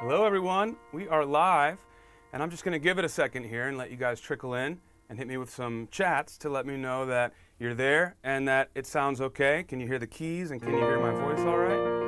Hello everyone, we are live, and I'm just going to give it a second here and let you guys trickle in and hit me with some chats to let me know that you're there and that it sounds okay. Can you hear the keys and can you hear my voice all right?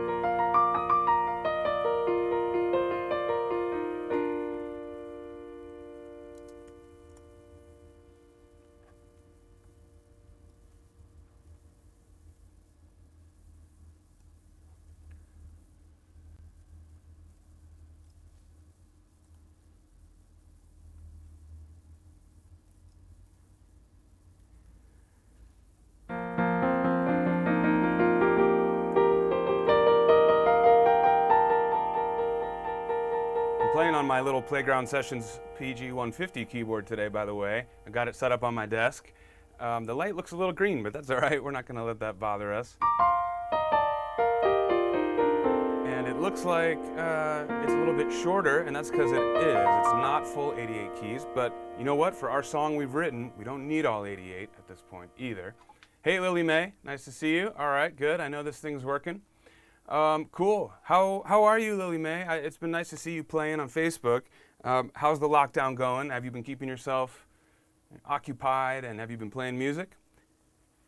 I'm playing on my little Playground Sessions PG 150 keyboard today, by the way. I got it set up on my desk. The light looks a little green, but that's all right. We're not going to let that bother us. And it looks like it's a little bit shorter, and that's because it is. It's not full 88 keys, but you know what? For our song we've written, we don't need all 88 at this point either. Hey, Lily Mae, nice to see you. All right, good. I know this thing's working. Cool. How are you, Lily Mae? It's been nice to see you playing on Facebook. How's the lockdown going? Have you been keeping yourself occupied, and have you been playing music?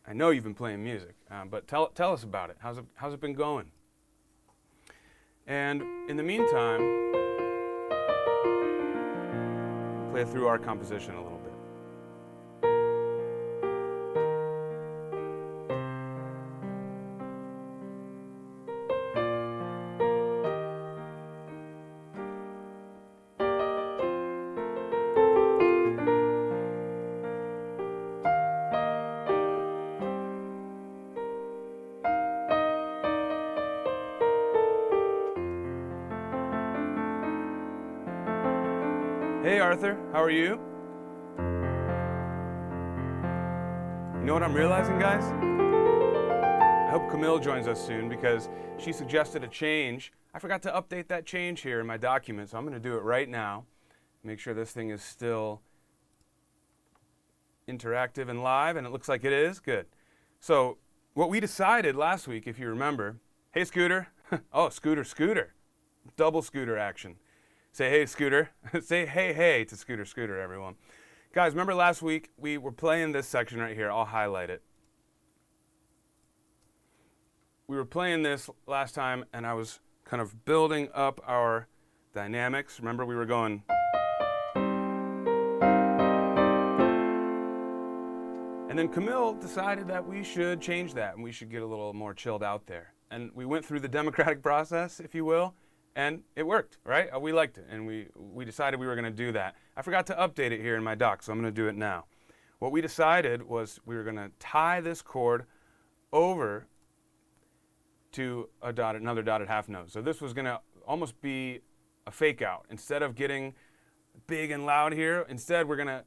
I know you've been playing music, but tell us about it. How's it been going? And in the meantime, play through our composition a little bit. Hey Arthur, how are you? You know what I'm realizing, guys? I hope Camille joins us soon because she suggested a change. I forgot to update that change here in my document, so I'm going to do it right now. Make sure this thing is still interactive and live, and it looks like it is. Good. So what we decided last week, if you remember, hey Scooter. Oh, Scooter. Double Scooter action. Say hey, Scooter. Say hey to Scooter, everyone. Guys, remember last week we were playing this section right here. I'll highlight it. We were playing this last time, and I was kind of building up our dynamics. Remember, we were going. And then Camille decided that we should change that, and we should get a little more chilled out there. And we went through the democratic process, if you will. And it worked, right? We liked it, and we decided we were going to do that. I forgot to update it here in my doc, so I'm going to do it now. What we decided was we were going to tie this chord over to another dotted half note. So this was going to almost be a fake out. Instead of getting big and loud here, instead we're going to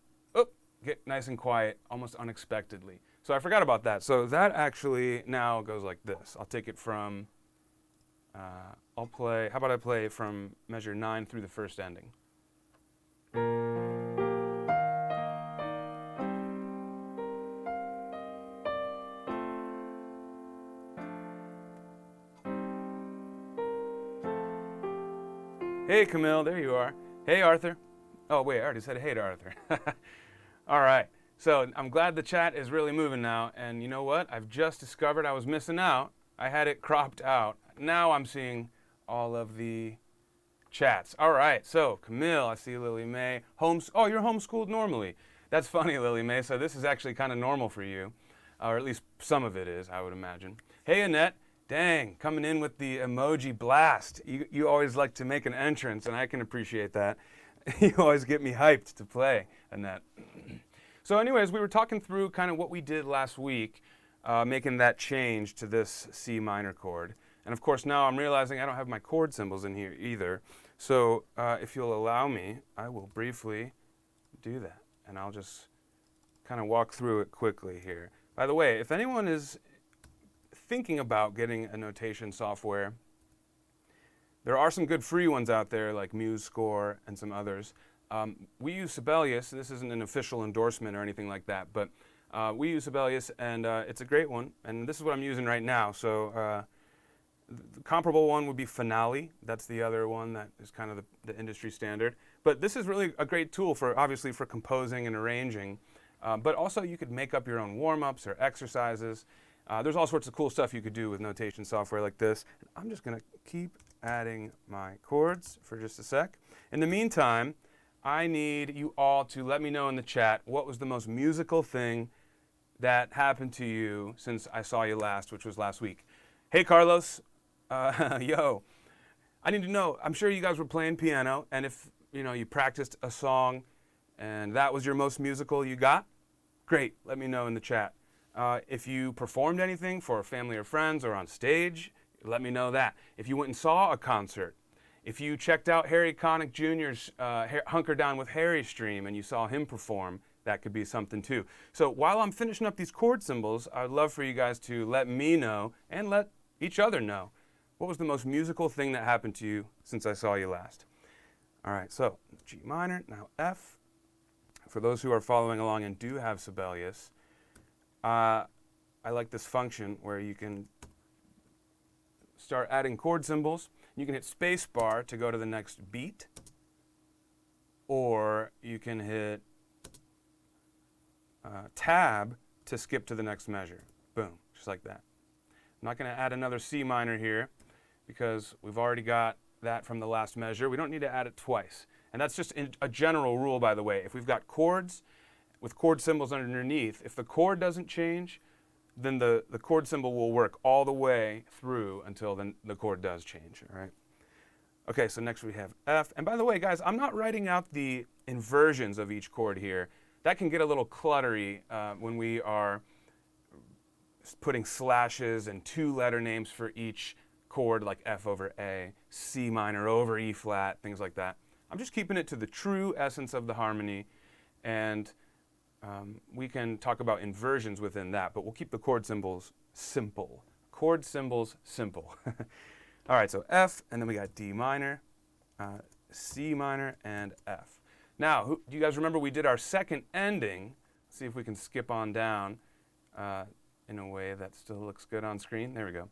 get nice and quiet, almost unexpectedly. So I forgot about that. So that actually now goes like this. I'll take it from... how about I play from measure 9 through the first ending. Hey Camille, there you are. Hey Arthur. Oh wait, I already said hey to Arthur. All right, so I'm glad the chat is really moving now, and you know what? I've just discovered I was missing out. I had it cropped out. Now I'm seeing all of the chats. All right, so Camille, I see Lily Mae. Oh, you're homeschooled normally. That's funny, Lily Mae. So this is actually kind of normal for you, or at least some of it is, I would imagine. Hey, Annette. Dang, coming in with the emoji blast. You always like to make an entrance, and I can appreciate that. You always get me hyped to play, Annette. So anyways, we were talking through kind of what we did last week, making that change to this C minor chord. And of course, now I'm realizing I don't have my chord symbols in here either. So if you'll allow me, I will briefly do that. And I'll just kind of walk through it quickly here. By the way, if anyone is thinking about getting a notation software, there are some good free ones out there like MuseScore and some others. We use Sibelius. This isn't an official endorsement or anything like that, but we use Sibelius, and it's a great one. And this is what I'm using right now. So The comparable one would be Finale. That's the other one that is kind of the industry standard. But this is really a great tool for, obviously, for composing and arranging. But also you could make up your own warm-ups or exercises. There's all sorts of cool stuff you could do with notation software like this. I'm just going to keep adding my chords for just a sec. In the meantime, I need you all to let me know in the chat what was the most musical thing that happened to you since I saw you last, which was last week. Hey, Carlos. Yo. I need to know, I'm sure you guys were playing piano, and if you practiced a song and that was your most musical you got, great, let me know in the chat. If you performed anything for family or friends or on stage, let me know that. If you went and saw a concert, if you checked out Harry Connick Jr.'s Hunker Down with Harry stream and you saw him perform, that could be something too. So while I'm finishing up these chord symbols, I'd love for you guys to let me know and let each other know what was the most musical thing that happened to you since I saw you last. All right, so G minor, now F. For those who are following along and do have Sibelius, I like this function where you can start adding chord symbols. You can hit space bar to go to the next beat, or you can hit tab to skip to the next measure. Boom, just like that. I'm not going to add another C minor here because we've already got that from the last measure. We don't need to add it twice. And that's just a general rule, by the way. If we've got chords with chord symbols underneath, if the chord doesn't change, then the chord symbol will work all the way through until the chord does change, all right? Okay, so next we have F. And by the way, guys, I'm not writing out the inversions of each chord here. That can get a little cluttery when we are putting slashes and two-letter names for each chord, like F over A, C minor over E flat, things like that. I'm just keeping it to the true essence of the harmony, and we can talk about inversions within that, but we'll keep the chord symbols simple. Chord symbols simple. All right, so F, and then we got D minor, C minor, and F. Now, do you guys remember we did our second ending? Let's see if we can skip on down in a way that still looks good on screen. There we go.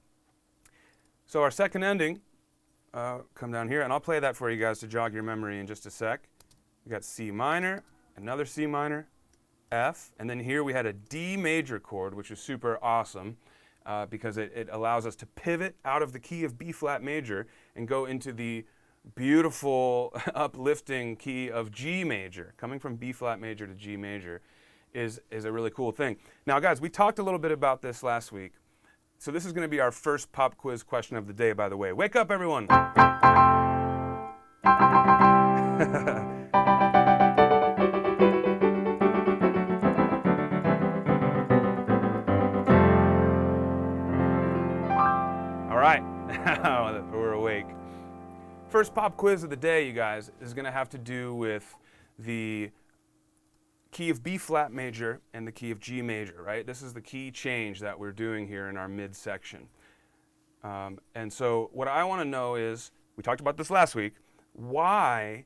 So our second ending, come down here, and I'll play that for you guys to jog your memory in just a sec. We got C minor, another C minor, F, and then here we had a D major chord, which is super awesome because it allows us to pivot out of the key of B flat major and go into the beautiful uplifting key of G major. Coming from B flat major to G major is a really cool thing. Now, guys, we talked a little bit about this last week. So this is going to be our first pop quiz question of the day, by the way. Wake up, everyone. All right, now that we're awake. First pop quiz of the day, you guys, is going to have to do with the key of B flat major and the key of G major, right? This is the key change that we're doing here in our midsection. And so what I want to know is, we talked about this last week, why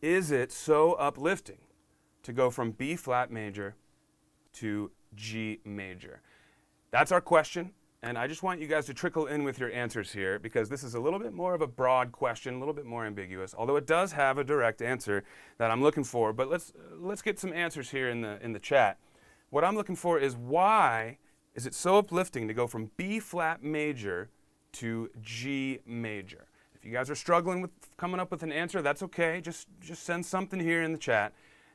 is it so uplifting to go from B flat major to G major? That's our question. And I just want you guys to trickle in with your answers here because this is a little bit more of a broad question, a little bit more ambiguous, although it does have a direct answer that I'm looking for. But let's get some answers here in the chat. What I'm looking for is, why is it so uplifting to go from B flat major to G major? If you guys are struggling with coming up with an answer, that's okay. Just send something here in the chat.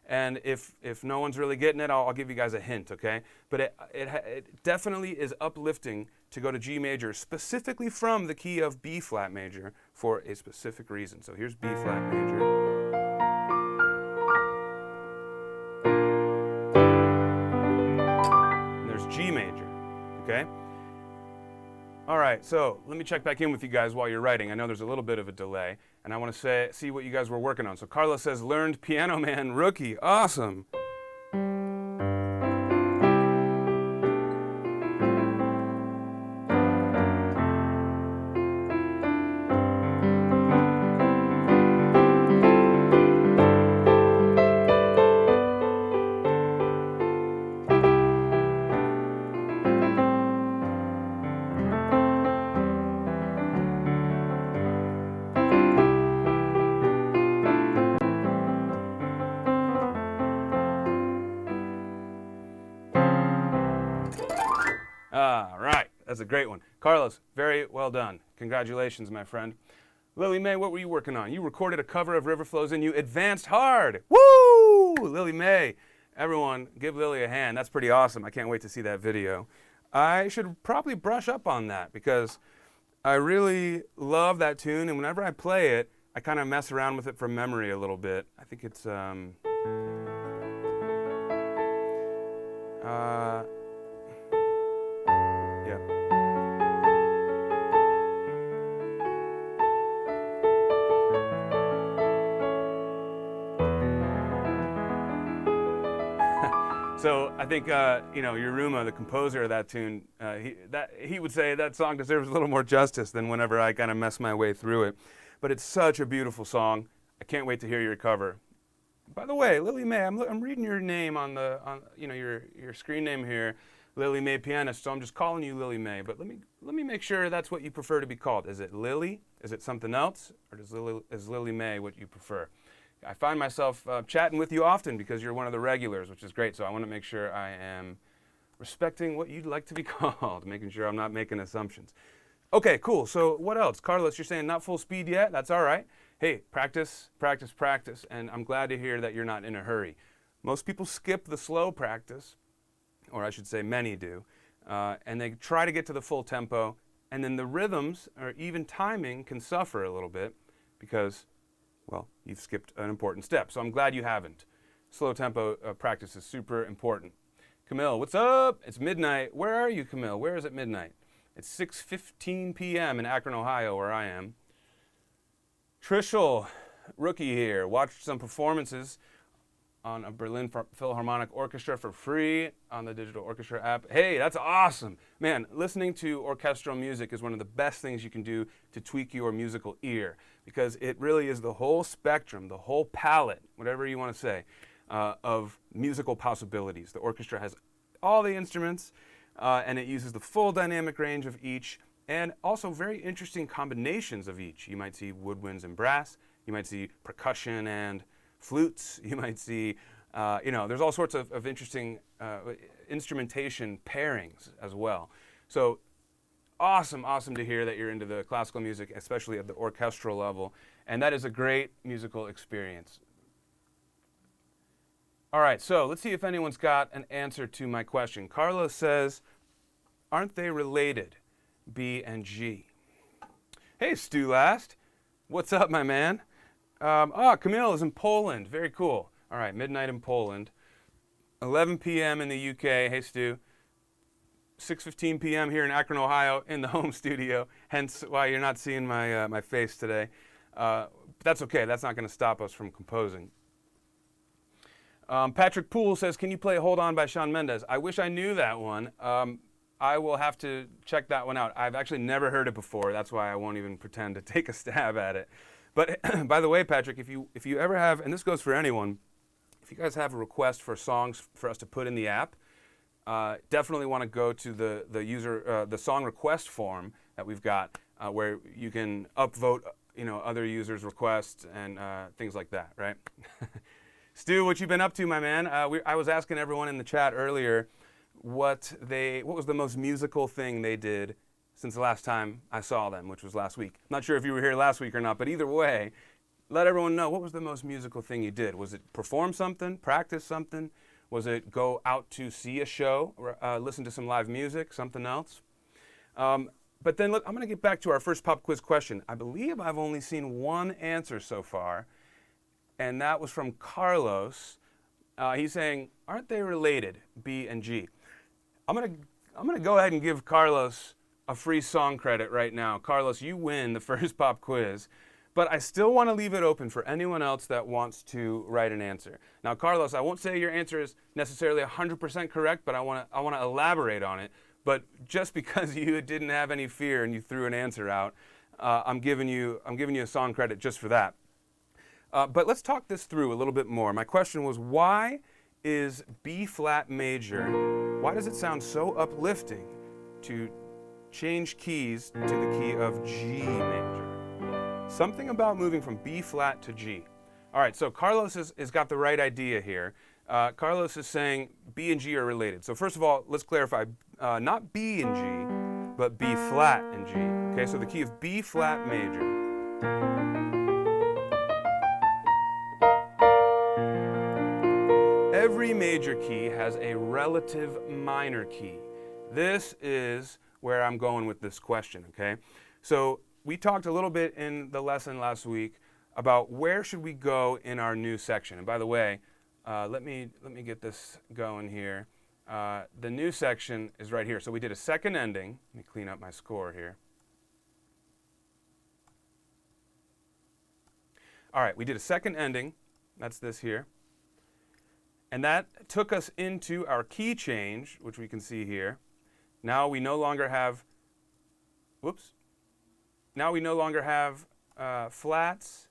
And if no one's really getting it, I'll give you guys a hint, okay? But it definitely is uplifting to go to G major, specifically from the key of B flat major for a specific reason. So here's B flat major. And there's G major, okay? All right, so let me check back in with you guys while you're writing. I know there's a little bit of a delay, and I want to see what you guys were working on. So Carlos says, learned Piano Man rookie. Awesome. All right, that's a great one. Carlos, very well done. Congratulations, my friend. Lily Mae, what were you working on? You recorded a cover of River Flows and you advanced hard. Woo! Lily Mae. Everyone, give Lily a hand. That's pretty awesome. I can't wait to see that video. I should probably brush up on that because I really love that tune, and whenever I play it, I kind of mess around with it from memory a little bit. I think it's yeah. So I think Yuruma, the composer of that tune, he would say that song deserves a little more justice than whenever I kind of mess my way through it. But it's such a beautiful song. I can't wait to hear your cover. By the way, Lily Mae, I'm reading your name on your screen name here, Lily Mae Pianist. So I'm just calling you Lily Mae. But let me make sure that's what you prefer to be called. Is it Lily? Is it something else? Or is Lily Mae what you prefer? I find myself chatting with you often because you're one of the regulars, which is great. So I want to make sure I am respecting what you'd like to be called, making sure I'm not making assumptions. Okay, cool. So what else? Carlos, you're saying not full speed yet? That's all right. Hey, practice, practice, practice. And I'm glad to hear that you're not in a hurry. Most people skip the slow practice, or I should say many do, and they try to get to the full tempo. And then the rhythms or even timing can suffer a little bit because, well, you've skipped an important step. So I'm glad you haven't. Slow tempo practice is super important. Camille, what's up? It's midnight. Where are you, Camille? Where is it midnight? It's 6:15 p.m. in Akron, Ohio, where I am. Trishul, rookie here, watched some performances on a Berlin Philharmonic Orchestra for free on the Digital Orchestra app. Hey, that's awesome. Man, listening to orchestral music is one of the best things you can do to tweak your musical ear because it really is the whole spectrum, the whole palette, whatever you want to say, of musical possibilities. The orchestra has all the instruments, and it uses the full dynamic range of each, and also very interesting combinations of each. You might see woodwinds and brass. You might see percussion and flutes. You might see, there's all sorts of interesting instrumentation pairings as well. So awesome to hear that you're into the classical music, especially at the orchestral level, and that is a great musical experience. All right, so let's see if anyone's got an answer to my question. Carlos says, aren't they related, B and G? Hey, Stu Last. What's up, my man? Camille is in Poland. Very cool. All right, midnight in Poland. 11 p.m. in the UK. Hey, Stu. 6:15 p.m. here in Akron, Ohio, in the home studio. Hence why you're not seeing my face today. That's okay. That's not going to stop us from composing. Patrick Poole says, can you play Hold On by Shawn Mendes? I wish I knew that one. I will have to check that one out. I've actually never heard it before. That's why I won't even pretend to take a stab at it. But by the way, Patrick, if you ever have, and this goes for anyone, if you guys have a request for songs for us to put in the app, definitely want to go to the song request form that we've got, where you can upvote other users' requests and things like that, right? Stu, what you been up to, my man? I was asking everyone in the chat earlier what was the most musical thing they did since the last time I saw them, which was last week. I'm not sure if you were here last week or not, but either way, let everyone know, what was the most musical thing you did? Was it perform something, practice something? Was it go out to see a show, or listen to some live music, something else? But then look, I'm going to get back to our first pop quiz question. I believe I've only seen one answer so far, and that was from Carlos. He's saying, aren't they related, B and G? I'm gonna go ahead and give Carlos a free song credit right now. Carlos, you win the first pop quiz, but I still want to leave it open for anyone else that wants to write an answer. Now, Carlos, I won't say your answer is necessarily 100% correct, but I want to elaborate on it. But just because you didn't have any fear and you threw an answer out, I'm giving you a song credit just for that. But let's talk this through a little bit more. My question was, why is B flat major, why does it sound so uplifting to change keys to the key of G major? Something about moving from B flat to G. All right, so Carlos has got the right idea here. Carlos is saying B and G are related. So first of all, let's clarify, not B and G, but B flat and G. Okay, so the key of B flat major. Every major key has a relative minor key. This is where I'm going with this question, okay? So we talked a little bit in the lesson last week about where should we go in our new section. And by the way, let me get this going here. The new section is right here. So we did a second ending. Let me clean up my score here. All right, we did a second ending. That's this here. And that took us into our key change, which we can see here. Now we no longer have, whoops. Now we no longer have flats.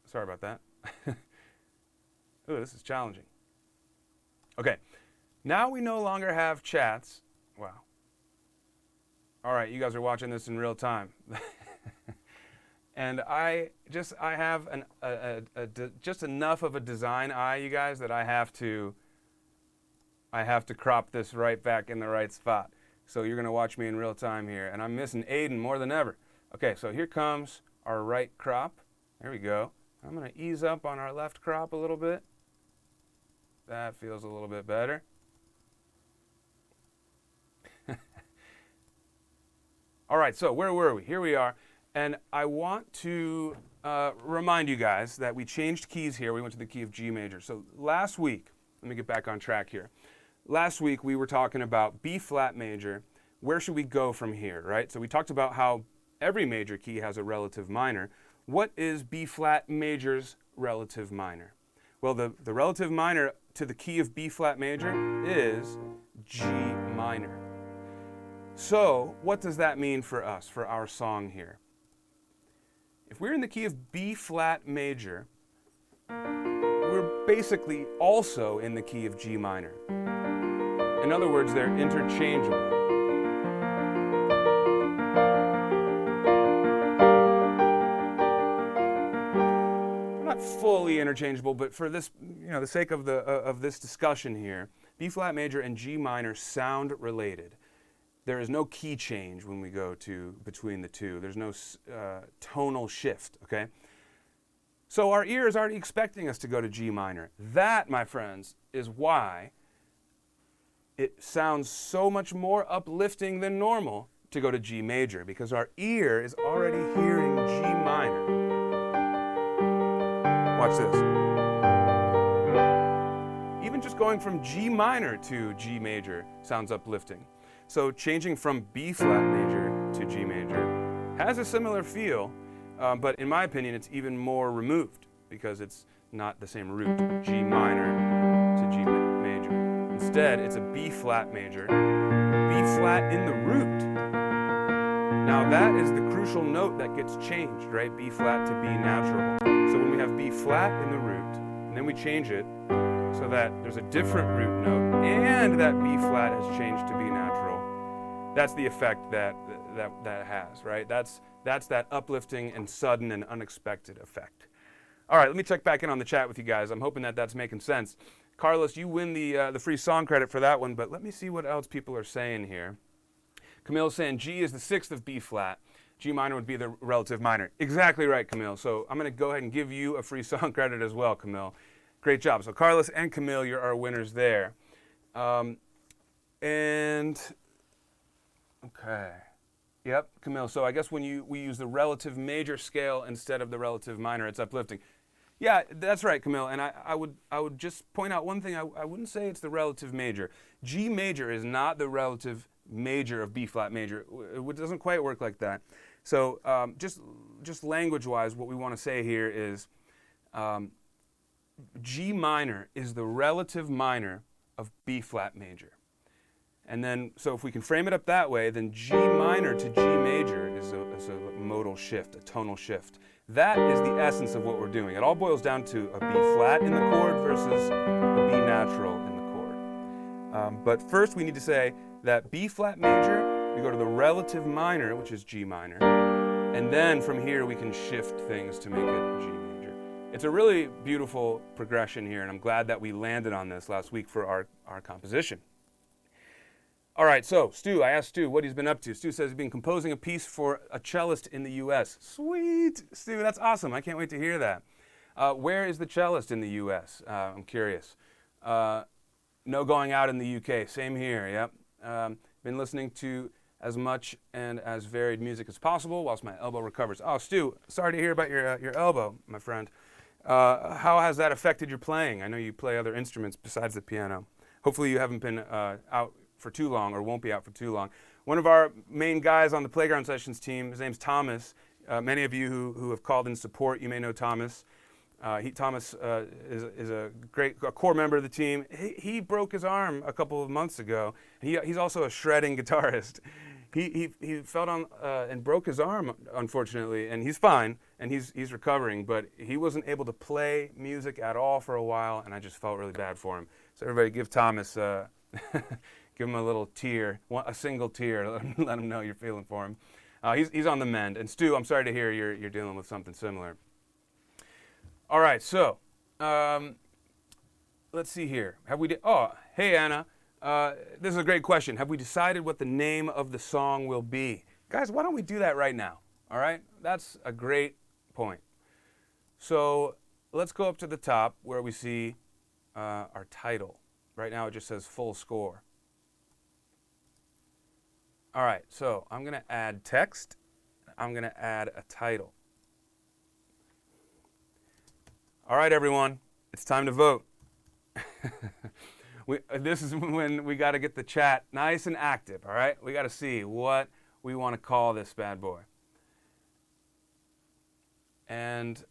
Sorry about that. Ooh, this is challenging. Okay, now we no longer have chats. Wow. All right, you guys are watching this in real time. And I have just enough of a design eye, you guys, that I have to crop this right back in the right spot. So you're gonna watch me in real time here, and I'm missing Aiden more than ever. Okay, so here comes our right crop. There we go. I'm gonna ease up on our left crop a little bit. That feels a little bit better. All right, so where were we? Here we are. And I want to remind you guys that we changed keys here. We went to the key of G major. So last week, let me get back on track here. Last week we were talking about B flat major. Where should we go from here, right? So we talked about how every major key has a relative minor. What is B flat major's relative minor? Well, the relative minor to the key of B flat major is G minor. So what does that mean for us, for our song here? If we're in the key of B flat major, we're basically also in the key of G minor. In other words, they're interchangeable. They're not fully interchangeable, but for this, the sake of this discussion here, B flat major and G minor sound related. There is no key change when we go to between the two. There's no tonal shift, okay? So our ear is already expecting us to go to G minor. That, my friends, is why it sounds so much more uplifting than normal to go to G major, because our ear is already hearing G minor. Watch this. Even just going from G minor to G major sounds uplifting. So changing from B flat major to G major has a similar feel, but in my opinion, it's even more removed because it's not the same root, G minor to G major. Instead, it's a B flat major, B flat in the root. Now that is the crucial note that gets changed, right? B flat to B natural. So when we have B flat in the root, and then we change it so that there's a different root note, and that B flat has changed to B natural, that's the effect that has, right? That's that uplifting and sudden and unexpected effect. All right, let me check back in on the chat with you guys. I'm hoping that that's making sense. Carlos, you win the free song credit for that one, but let me see what else people are saying here. Camille's saying G is the sixth of B flat. G minor would be the relative minor. Exactly right, Camille. So I'm going to go ahead and give you a free song credit as well, Camille. Great job. So Carlos and Camille, you're our winners there. Okay. Yep, Camille. So I guess when we use the relative major scale instead of the relative minor, it's uplifting. Yeah, that's right, Camille. And I would just point out one thing. I wouldn't say it's the relative major. G major is not the relative major of B flat major. It doesn't quite work like that. So just language-wise, what we want to say here is G minor is the relative minor of B flat major. And then, so if we can frame it up that way, then G minor to G major is a modal shift, a tonal shift. That is the essence of what we're doing. It all boils down to a B flat in the chord versus a B natural in the chord. But first we need to say that B flat major, we go to the relative minor, which is G minor. And then from here we can shift things to make it G major. It's a really beautiful progression here, and I'm glad that we landed on this last week for our composition. All right, so Stu, I asked Stu what he's been up to. Stu says he's been composing a piece for a cellist in the U.S. Sweet! Stu, that's awesome. I can't wait to hear that. Where is the cellist in the U.S.? I'm curious. No going out in the UK. Same here, yep. Been listening to as much and as varied music as possible whilst my elbow recovers. Oh, Stu, sorry to hear about your elbow, my friend. How has that affected your playing? I know you play other instruments besides the piano. Hopefully you haven't been out for too long or won't be out for too long. One of our main guys on the Playground Sessions team, his name's Thomas. Many of you who have called in support, you may know Thomas. Thomas is a core member of the team. He broke his arm a couple of months ago. He's also a shredding guitarist. He fell down and broke his arm, unfortunately, and he's fine and he's recovering. But he wasn't able to play music at all for a while, and I just felt really bad for him. So everybody, give Thomas, give him a little tear, a single tear. Let him know you're feeling for him. He's on the mend. And Stu, I'm sorry to hear you're dealing with something similar. All right, so let's see here. Oh, hey Anna. This is a great question. Have we decided what the name of the song will be? Guys, why don't we do that right now? All right? That's a great point. So let's go up to the top where we see our title. Right now it just says full score. All right, so I'm going to add text. I'm going to add a title. All right, everyone, it's time to vote. This is when we got to get the chat nice and active, all right? We got to see what we want to call this bad boy. And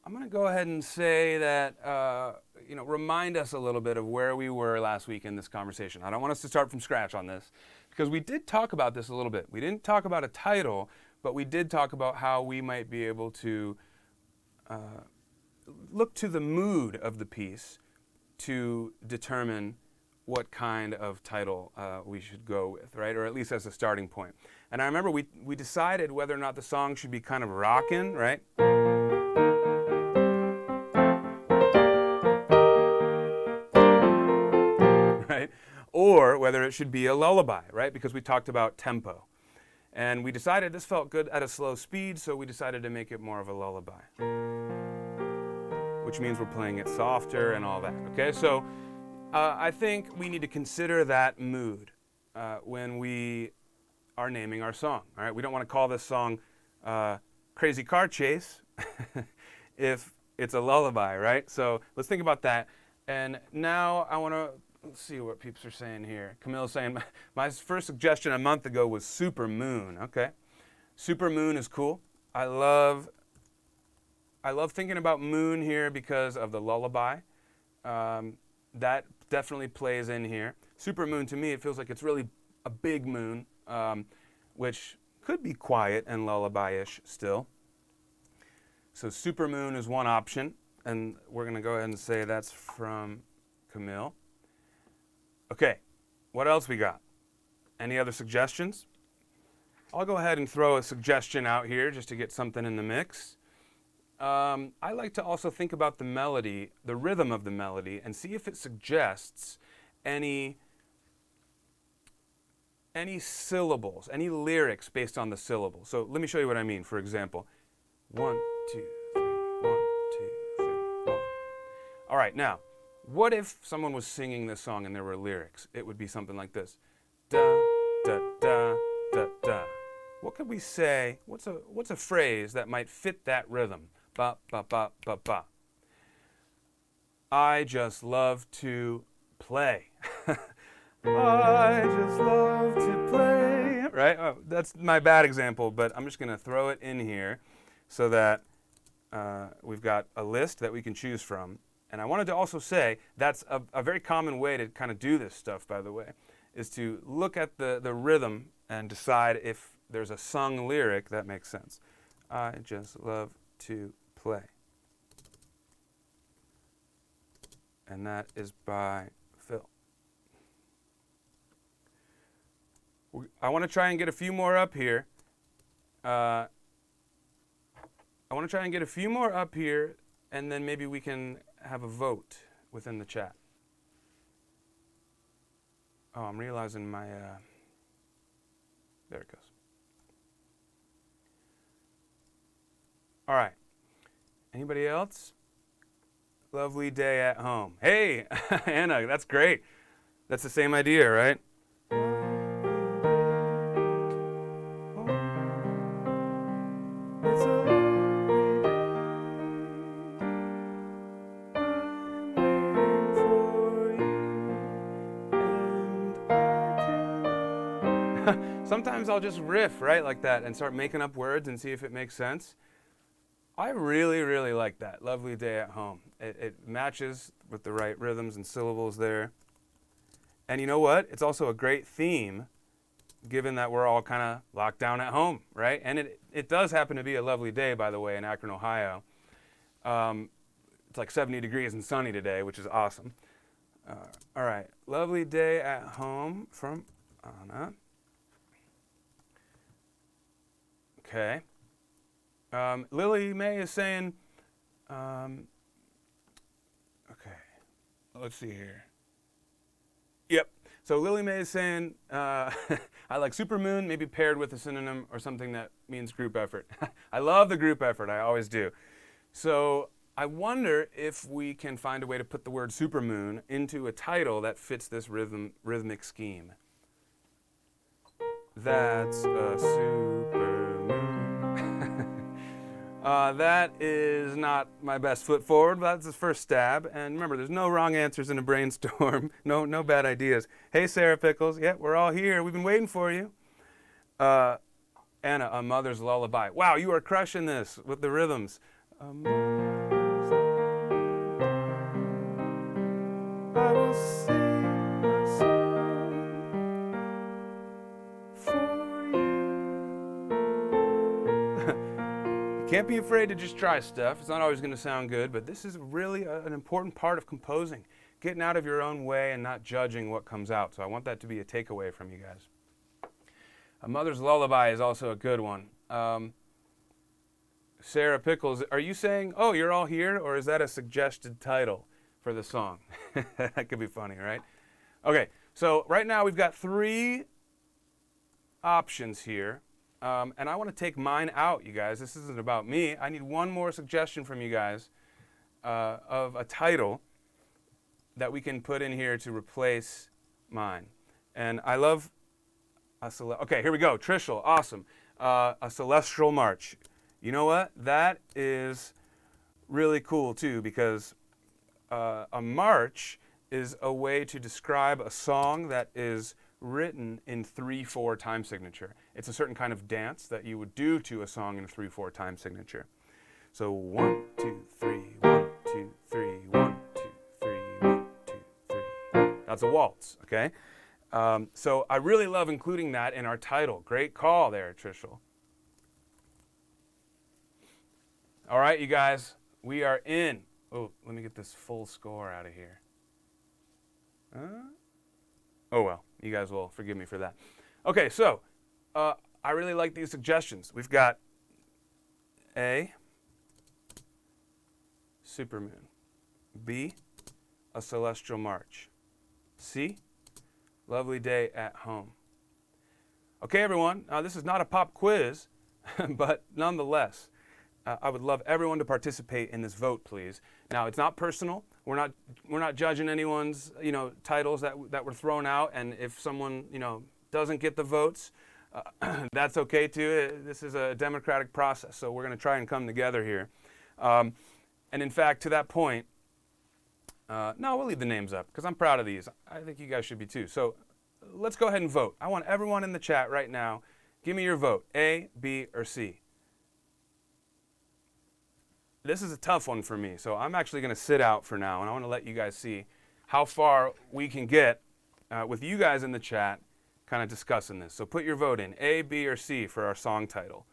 I'm going to go ahead and say that, remind us a little bit of where we were last week in this conversation. I don't want us to start from scratch on this, because we did talk about this a little bit. We didn't talk about a title, but we did talk about how we might be able to look to the mood of the piece to determine what kind of title we should go with, right? Or at least as a starting point. And I remember we decided whether or not the song should be kind of rockin', right? Right? Or whether it should be a lullaby, right? Because we talked about tempo. And we decided this felt good at a slow speed, so we decided to make it more of a lullaby, which means we're playing it softer and all that, okay? So I think we need to consider that mood when we are naming our song, all right? We don't want to call this song Crazy Car Chase if it's a lullaby, right? So let's think about that. And now I want to, let's see what peeps are saying here. Camille's saying, my first suggestion a month ago was Super Moon, okay? Super Moon is cool. I love thinking about moon here because of the lullaby. That definitely plays in here. Super moon, to me, it feels like it's really a big moon, which could be quiet and lullaby-ish still. So super moon is one option, and we're going to go ahead and say that's from Camille. Okay, what else we got? Any other suggestions? I'll go ahead and throw a suggestion out here just to get something in the mix. I like to also think about the melody, the rhythm of the melody, and see if it suggests any syllables, any lyrics based on the syllables. So let me show you what I mean. For example, 1, 2, 3, 1, 2, 3, 1. All right, now, what if someone was singing this song and there were lyrics? It would be something like this. Da, da, da, da, da. What could we say? What's a phrase that might fit that rhythm? Ba, ba, ba, ba, ba. I just love to play. I just love to play. Right? Oh, that's my bad example, but I'm just going to throw it in here so that we've got a list that we can choose from. And I wanted to also say that's a very common way to kind of do this stuff, by the way, is to look at the rhythm and decide if there's a sung lyric that makes sense. I just love to play. And that is by Phil. I want to try and get a few more up here. and then maybe we can have a vote within the chat. Oh, I'm realizing my, there it goes. All right. Anybody else? Lovely day at home. Hey, Anna, that's great. That's the same idea, right? Sometimes I'll just riff, right, like that and start making up words and see if it makes sense. I really, really like that. Lovely day at home. It matches with the right rhythms and syllables there. And you know what? It's also a great theme, given that we're all kind of locked down at home, right? And it does happen to be a lovely day, by the way, in Akron, Ohio. It's like 70 degrees and sunny today, which is awesome. All right. Lovely day at home from Anna. Okay. Lily May is saying, okay, let's see here. Yep. So Lily May is saying, I like supermoon, maybe paired with a synonym or something that means group effort. I love the group effort. I always do. So I wonder if we can find a way to put the word supermoon into a title that fits this rhythmic scheme. That's a supermoon. That is not my best foot forward, but that's the first stab. And remember, there's no wrong answers in a brainstorm. No bad ideas. Hey, Sarah Pickles. Yeah, we're all here. We've been waiting for you. Anna, A Mother's Lullaby. Wow, you are crushing this with the rhythms. A mother's lullaby. I will sing a song for you. Can't be afraid to just try stuff. It's not always going to sound good, but this is really an important part of composing. Getting out of your own way and not judging what comes out. So I want that to be a takeaway from you guys. A Mother's Lullaby is also a good one. Sarah Pickles, are you saying, oh, you're all here, or is that a suggested title for the song? That could be funny, right? Okay, so right now we've got 3 options here. And I want to take mine out, you guys. This isn't about me. I need one more suggestion from you guys of a title that we can put in here to replace mine. And I love okay, here we go. Trishul, awesome. A Celestial March. You know what? That is really cool, too, because a march is a way to describe a song that is written in 3/4 time signature. It's a certain kind of dance that you would do to a song in a 3/4 time signature. So 1, 2, 3, 1, 2, 3, 1, 2, 3, 1, 2, 3. That's a waltz, okay? So I really love including that in our title. Great call there, Trishul. All right, you guys, we are in. Oh, let me get this full score out of here. Oh, well, you guys will forgive me for that. Okay, so I really like these suggestions. We've got A, supermoon. B, a celestial march. C, lovely day at home. Okay, everyone, this is not a pop quiz, but nonetheless, I would love everyone to participate in this vote, please. Now, it's not personal. We're not judging anyone's titles that were thrown out, and if someone doesn't get the votes, that's okay too. This is a democratic process, so we're going to try and come together here. And in fact, to that point, no, we'll leave the names up because I'm proud of these. I think you guys should be too. So let's go ahead and vote. I want everyone in the chat right now. Give me your vote: A, B, or C. This is a tough one for me, so I'm actually going to sit out for now, and I want to let you guys see how far we can get with you guys in the chat kind of discussing this. So put your vote in, A, B, or C for our song title.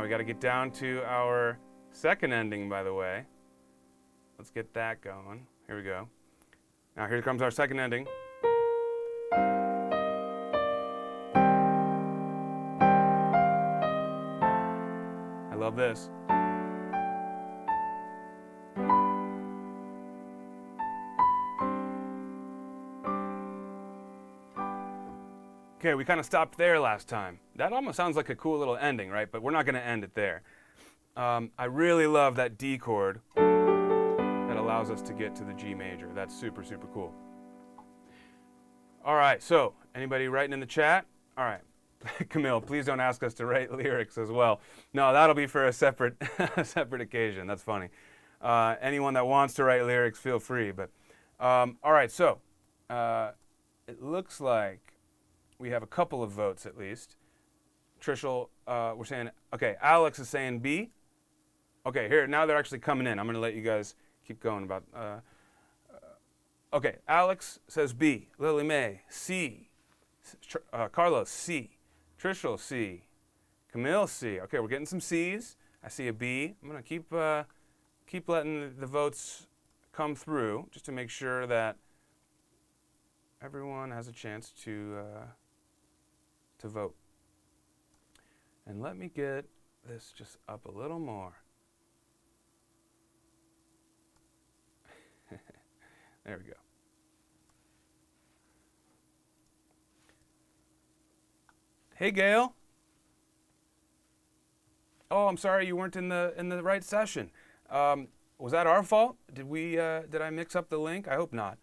we got to get down to our second ending, by the way. Let's get that going. Here we go. Now here comes our second ending. I love this. Okay, we kind of stopped there last time. That almost sounds like a cool little ending, right? But we're not going to end it there. I really love that D chord that allows us to get to the G major. That's super, super cool. All right, so anybody writing in the chat? All right, Camille, please don't ask us to write lyrics as well. No, that'll be for a separate, separate occasion. That's funny. Anyone that wants to write lyrics, feel free. But all right, so it looks like we have a couple of votes at least. Trishul, we're saying, okay, Alex is saying B. Okay, here, now they're actually coming in. I'm going to let you guys keep going about. Okay, Alex says B. Lily Mae, C. Carlos, C. Trishul, C. Camille, C. Okay, we're getting some C's. I see a B. I'm going to keep letting the votes come through just to make sure that everyone has a chance to vote. And let me get this just up a little more. There we go. Hey, Gail. Oh, I'm sorry you weren't in the right session. Was that our fault? Did I mix up the link? I hope not.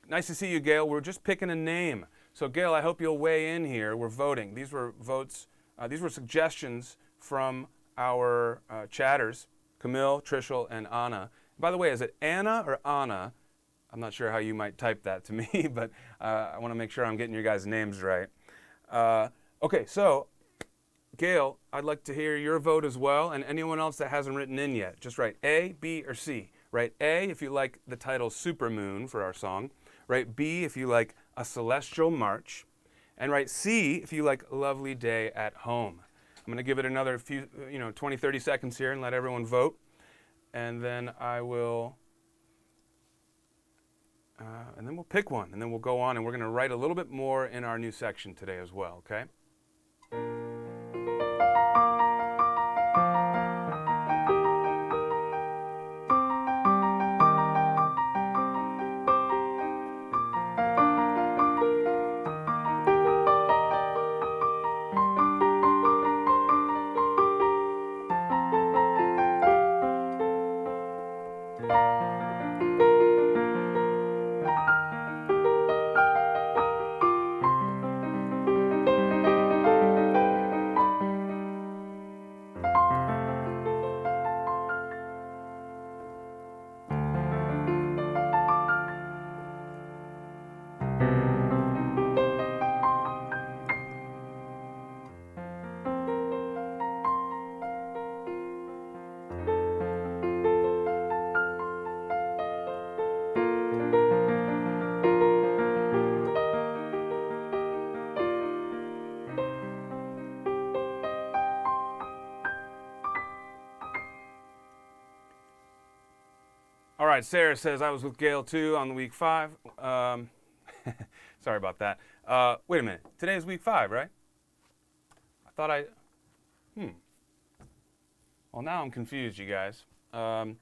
Nice to see you, Gail. We're just picking a name. So, Gail, I hope you'll weigh in here. We're voting. These were votes. These were suggestions from our chatters, Camille, Trishul, and Anna. By the way, is it Anna or Anna? I'm not sure how you might type that to me, but I want to make sure I'm getting your guys' names right. Okay, so, Gail, I'd like to hear your vote as well, and anyone else that hasn't written in yet. Just write A, B, or C. Write A if you like the title Supermoon for our song. Write B if you like A Celestial March. And write C if you like Lovely Day at Home. I'm going to give it another few, 20, 30 seconds here and let everyone vote. And then I will, and then we'll pick one. And then we'll go on and we're going to write a little bit more in our new section today as well, okay? All right, Sarah says, I was with Gail too on the week 5. Sorry about that. Wait a minute. Today's week 5, right? I thought Well, now I'm confused, you guys. Okay,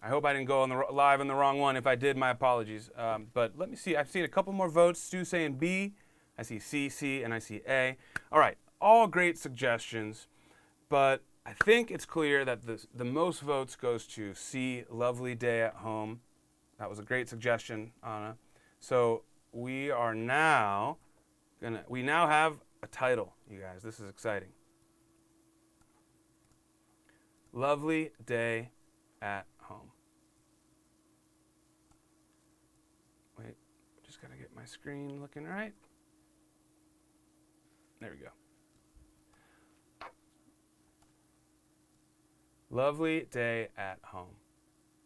I hope I didn't go live on the wrong one. If I did, my apologies. But let me see. I've seen a couple more votes. Stu saying B. I see C, C, and I see A. All right, all great suggestions, but I think it's clear that the most votes goes to C, Lovely Day at Home. That was a great suggestion, Anna. So we now have a title, you guys. This is exciting. Lovely Day at Home. Wait, just gotta get my screen looking right. There we go. Lovely Day at Home.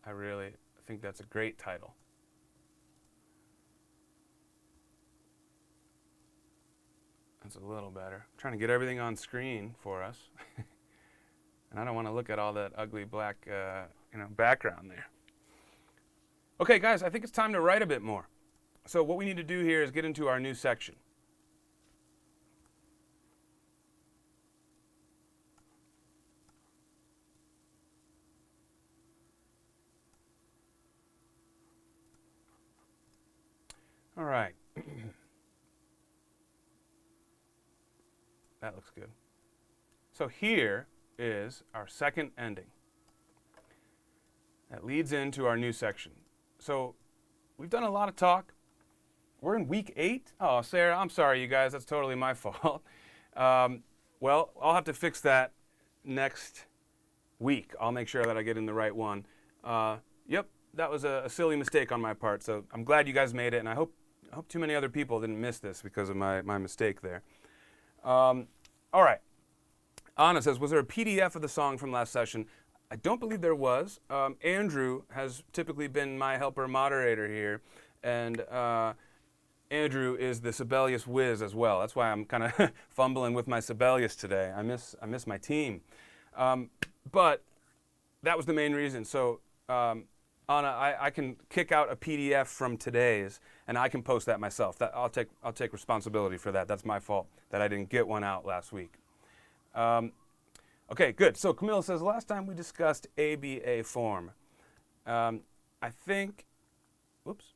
I really think that's a great title. That's a little better. I'm trying to get everything on screen for us. And I don't want to look at all that ugly black background there. Okay, guys, I think it's time to write a bit more. So what we need to do here is get into our new section. All right. That looks good. So here is our second ending. That leads into our new section. So we've done a lot of talk. We're in week 8. Oh, Sarah, I'm sorry, you guys. That's totally my fault. Well, I'll have to fix that next week. I'll make sure that I get in the right one. Yep, that was a silly mistake on my part. So I'm glad you guys made it, and I hope too many other people didn't miss this because of my mistake there. All right. Anna says, was there a PDF of the song from last session? I don't believe there was. Andrew has typically been my helper moderator here, and Andrew is the Sibelius whiz as well. That's why I'm kind of fumbling with my Sibelius today. I miss my team. But that was the main reason. So Anna, I can kick out a PDF from today's, and I can post that myself. I'll take responsibility for that. That's my fault that I didn't get one out last week. Okay, good. So Camille says, last time we discussed ABA form. I think, whoops,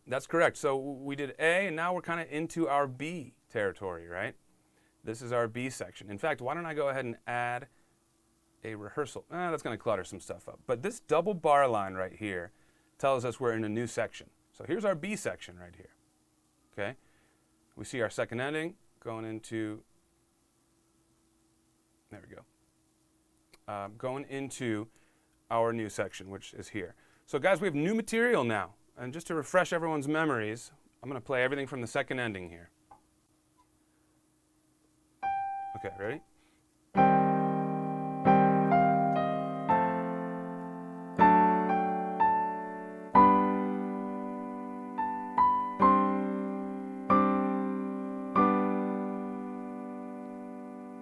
that's correct. So we did A, and now we're kind of into our B territory, right? This is our B section. In fact, why don't I go ahead and add a rehearsal? That's going to clutter some stuff up. But this double bar line right here tells us we're in a new section. So here's our B section right here, okay? We see our second ending going into, there we go, going into our new section, which is here. So guys, we have new material now. And just to refresh everyone's memories, I'm going to play everything from the second ending here. Okay, ready?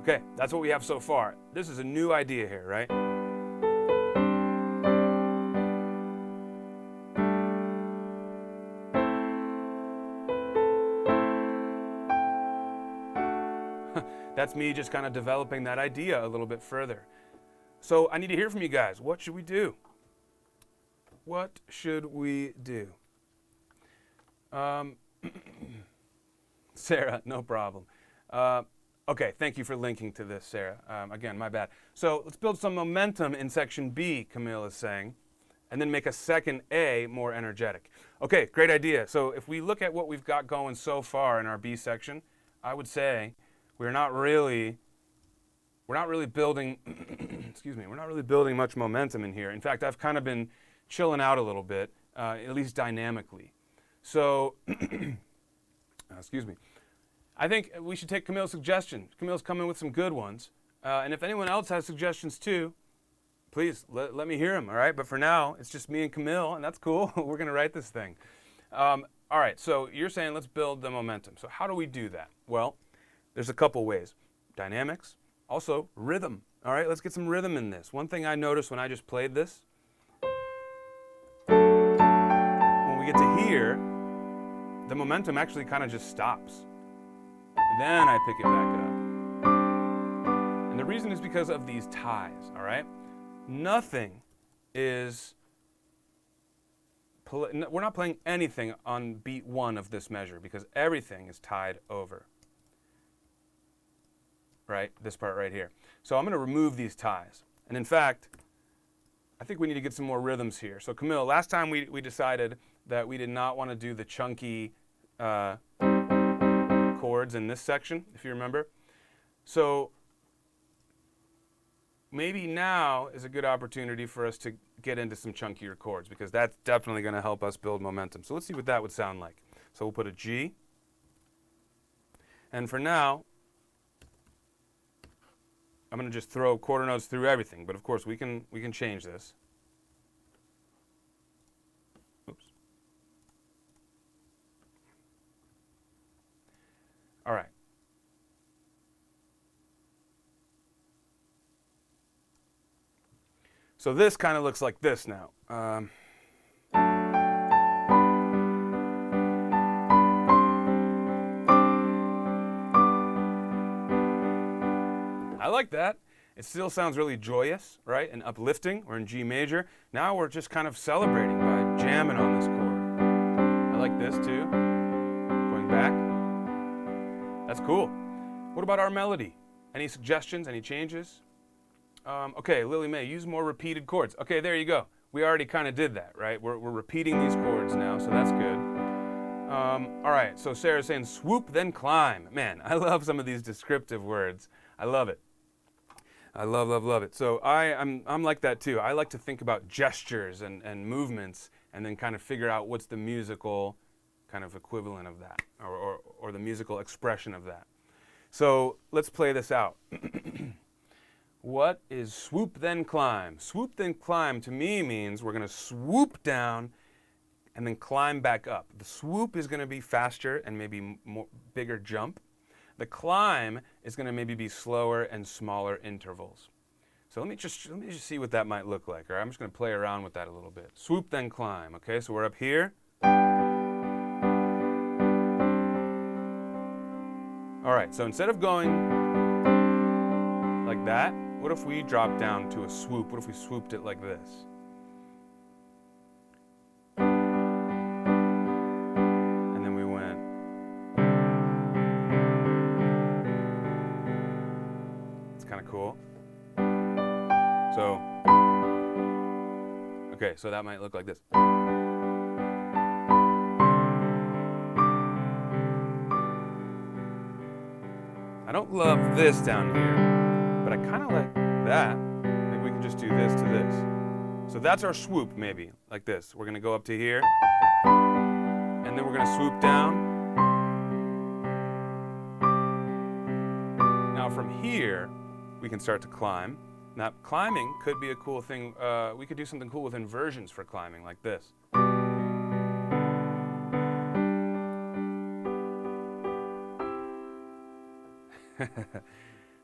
Okay, that's what we have so far. This is a new idea here, right? That's me just kind of developing that idea a little bit further. So I need to hear from you guys. What should we do? What should we do? Sarah, no problem. Okay, thank you for linking to this, Sarah. Again, my bad. So let's build some momentum in section B, Camille is saying, and then make a second A more energetic. Okay, great idea. So if we look at what we've got going so far in our B section, I would say we're not really building, excuse me, we're not really building much momentum in here. In fact, I've kind of been chilling out a little bit, at least dynamically. So, excuse me. I think we should take Camille's suggestion. Camille's coming with some good ones. And if anyone else has suggestions too, please let me hear them, all right? But for now, it's just me and Camille, and that's cool. We're going to write this thing. All right, so you're saying let's build the momentum. So how do we do that? Well, there's a couple ways. Dynamics, also rhythm. All right, let's get some rhythm in this. One thing I noticed when I just played this, when we get to here, the momentum actually kind of just stops. Then I pick it back up. And the reason is because of these ties, all right? Nothing is, we're not playing anything on beat 1 of this measure because everything is tied over. Right, this part right here. So I'm going to remove these ties. And in fact, I think we need to get some more rhythms here. So Camille, last time we decided that we did not want to do the chunky chords in this section, if you remember. So maybe now is a good opportunity for us to get into some chunkier chords because that's definitely going to help us build momentum. So let's see what that would sound like. So we'll put a G. And for now, I'm going to just throw quarter notes through everything, but of course we can change this. Oops. All right. So this kind of looks like this now. I like that. It still sounds really joyous, right, and uplifting. We're in G major. Now we're just kind of celebrating by jamming on this chord. I like this too. Going back. That's cool. What about our melody? Any suggestions, any changes? Okay, Lily Mae, use more repeated chords. Okay, there you go. We already kind of did that, right? We're repeating these chords now, so that's good. All right, so Sarah's saying swoop, then climb. Man, I love some of these descriptive words. I love it. I love, love, love it. So I'm like that too. I like to think about gestures and movements and then kind of figure out what's the musical kind of equivalent of that or the musical expression of that. So let's play this out. What is swoop then climb? Swoop then climb to me means we're going to swoop down and then climb back up. The swoop is going to be faster and maybe more bigger jump. The climb is going to maybe be slower and smaller intervals. So let me just see what that might look like. All right, I'm just going to play around with that a little bit. Swoop then climb. Okay, so we're up here. All right, so instead of going like that, what if we dropped down to a swoop? What if we swooped it like this? And then we went. It's kind of cool. So, okay, so that might look like this. I don't love this down here, but I kind of like that. Maybe we can just do this to this. So that's our swoop, maybe, like this. We're going to go up to here, and then we're going to swoop down. Now from here, we can start to climb. Now, climbing could be a cool thing. We could do something cool with inversions for climbing, like this.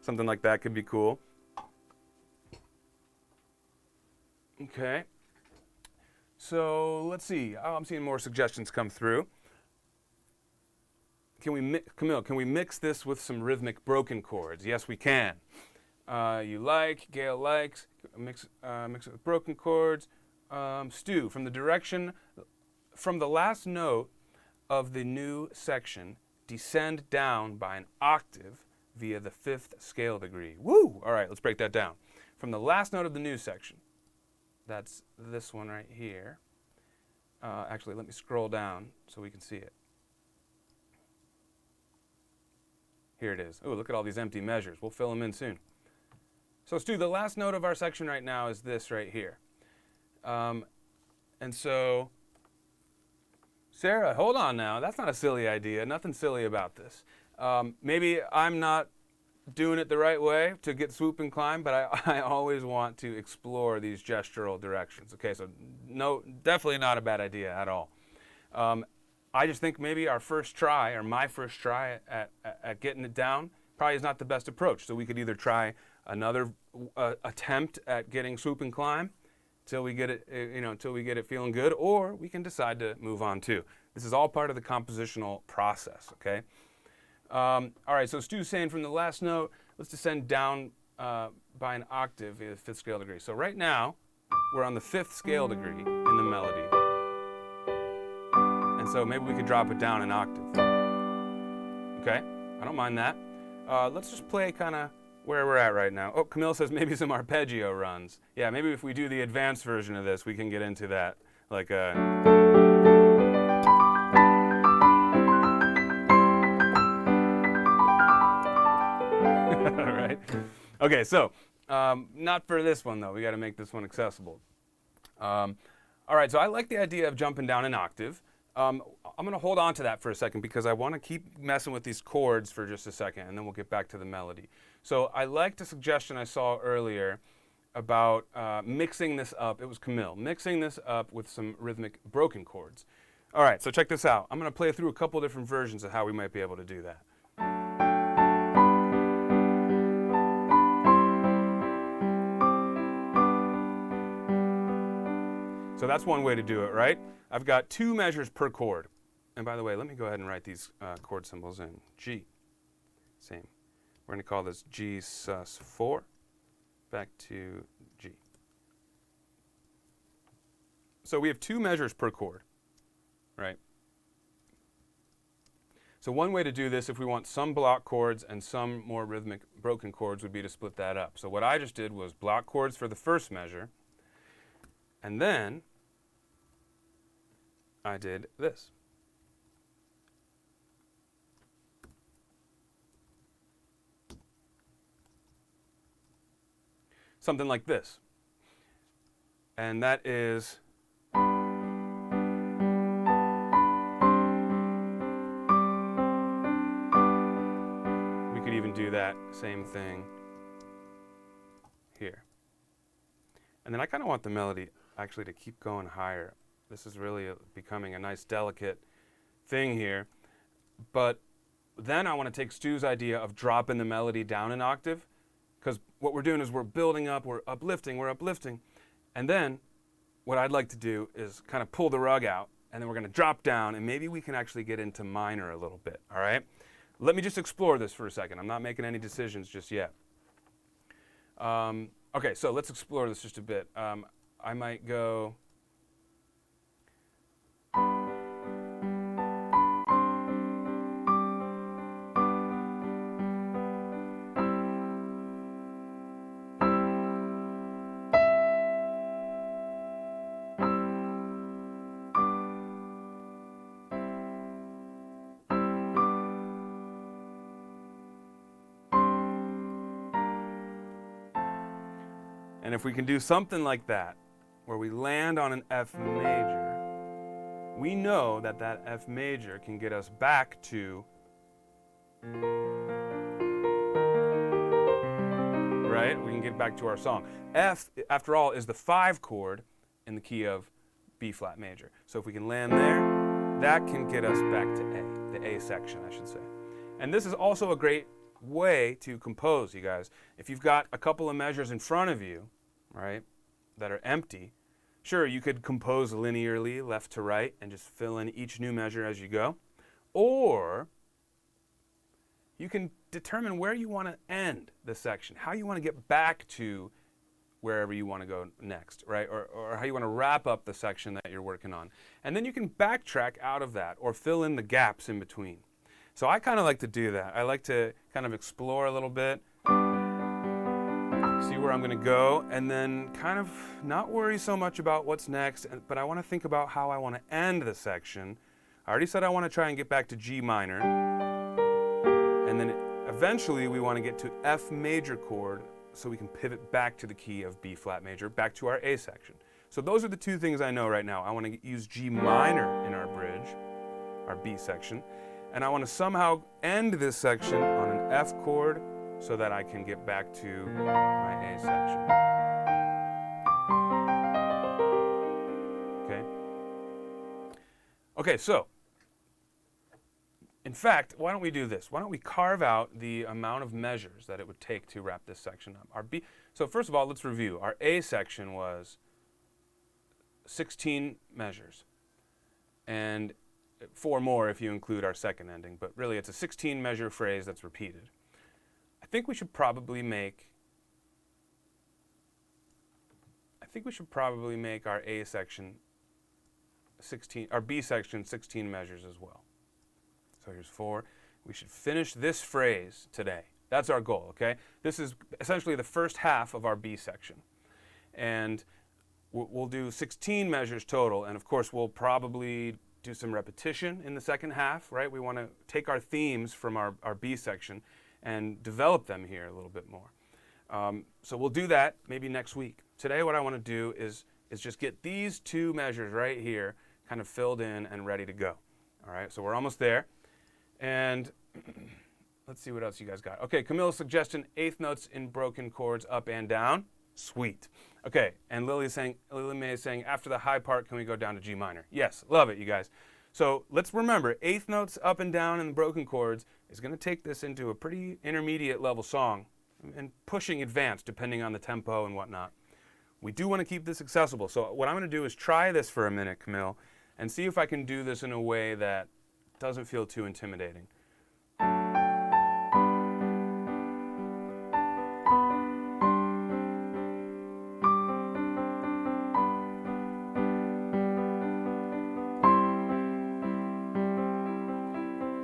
Something like that could be cool. Okay. So let's see. Oh, I'm seeing more suggestions come through. Camille, can we mix this with some rhythmic broken chords? Yes, we can. You like, Gail likes, mix it with broken chords. Stu, from the last note of the new section, descend down by an octave via the 5th scale degree. Woo! All right, let's break that down. From the last note of the new section, that's this one right here. Actually, let me scroll down so we can see it. Here it is. Oh, look at all these empty measures. We'll fill them in soon. So Stu, the last note of our section right now is this right here. And so, Sarah, hold on now. That's not a silly idea. Nothing silly about this. Maybe I'm not doing it the right way to get swoop and climb, but I always want to explore these gestural directions. Okay, so no, definitely not a bad idea at all. I just think maybe our first try, or my first try at getting it down, probably is not the best approach. So we could either try another attempt at getting swoop and climb till we get it, until we get it feeling good, or we can decide to move on too. This is all part of the compositional process. Okay. All right. So Stu's saying from the last note, let's descend down by an octave in the 5th scale degree. So right now we're on the 5th scale degree in the melody, and so maybe we could drop it down an octave. Okay. I don't mind that. Let's just play kind of where we're at right now. Oh, Camille says maybe some arpeggio runs. Yeah, maybe if we do the advanced version of this, we can get into that. Like all right. Okay, so not for this one though. We got to make this one accessible. All right, so I like the idea of jumping down an octave. I'm going to hold on to that for a second because I want to keep messing with these chords for just a second, and then we'll get back to the melody. So I liked a suggestion I saw earlier about mixing this up. It was Camille. Mixing this up with some rhythmic broken chords. All right, so check this out. I'm going to play through a couple different versions of how we might be able to do that. that's one way to do it, right? I've got 2 measures per chord. And by the way, let me go ahead and write these chord symbols in. G, same. We're going to call this G sus4, back to G. So we have 2 measures per chord, right? So one way to do this, if we want some block chords and some more rhythmic broken chords, would be to split that up. So what I just did was block chords for the first measure, and then I did this. Something like this. And that is even do that same thing here. And then I kind of want the melody actually to keep going higher. This is really becoming a nice delicate thing here. But then I want to take Stu's idea of dropping the melody down an octave, because what we're doing is we're building up, we're uplifting. And then what I'd like to do is kind of pull the rug out, and then we're going to drop down, and maybe we can actually get into minor a little bit, all right? Let me just explore this for a second. I'm not making any decisions just yet. Okay, so let's explore this just a bit. I might go... And if we can do something like that, where we land on an F major, we know that that F major can get us back to, right? We can get back to our song. F, after all, is the 5 chord in the key of B flat major. So if we can land there, that can get us back to A, the A section, I should say. And this is also a great way to compose, you guys. If you've got a couple of measures in front of you, right, that are empty, sure, you could compose linearly, left to right, and just fill in each new measure as you go. Or you can determine where you want to end the section, how you want to get back to wherever you want to go next, right? Or how you want to wrap up the section that you're working on. And then you can backtrack out of that or fill in the gaps in between. So I kind of like to do that. I like to kind of explore a little bit, see where I'm going to go, and then kind of not worry so much about what's next, but I want to think about how I want to end the section. I already said I want to try and get back to G minor, and then eventually we want to get to F major chord so we can pivot back to the key of B flat major, back to our A section. So those are the 2 things I know right now. I want to use G minor in our bridge, our B section, and I want to somehow end this section on an F chord so that I can get back to my A section. Okay? Okay, so, in fact, why don't we do this? Why don't we carve out the amount of measures that it would take to wrap this section up? Our B, so first of all, let's review. Our A section was 16 measures, and 4 more if you include our second ending, but really it's a 16 measure phrase that's repeated. I think we should probably make our A section 16, our B section 16 measures as well. So here's 4. We should finish this phrase today. That's our goal, okay? This is essentially the first half of our B section. And we'll do 16 measures total, and of course we'll probably do some repetition in the second half, right? We want to take our themes from our B section and develop them here a little bit more. So we'll do that maybe next week. Today what I want to do is just get these 2 measures right here kind of filled in and ready to go. All right, so we're almost there. And let's see what else you guys got. Okay, Camille's suggestion, 8th notes in broken chords up and down. Sweet. Okay, and Lily May is saying, after the high part, can we go down to G minor? Yes, love it, you guys. So let's remember, 8th notes up and down in the broken chords is going to take this into a pretty intermediate level song and pushing advanced depending on the tempo and whatnot. We do want to keep this accessible. So what I'm going to do is try this for a minute, Camille, and see if I can do this in a way that doesn't feel too intimidating.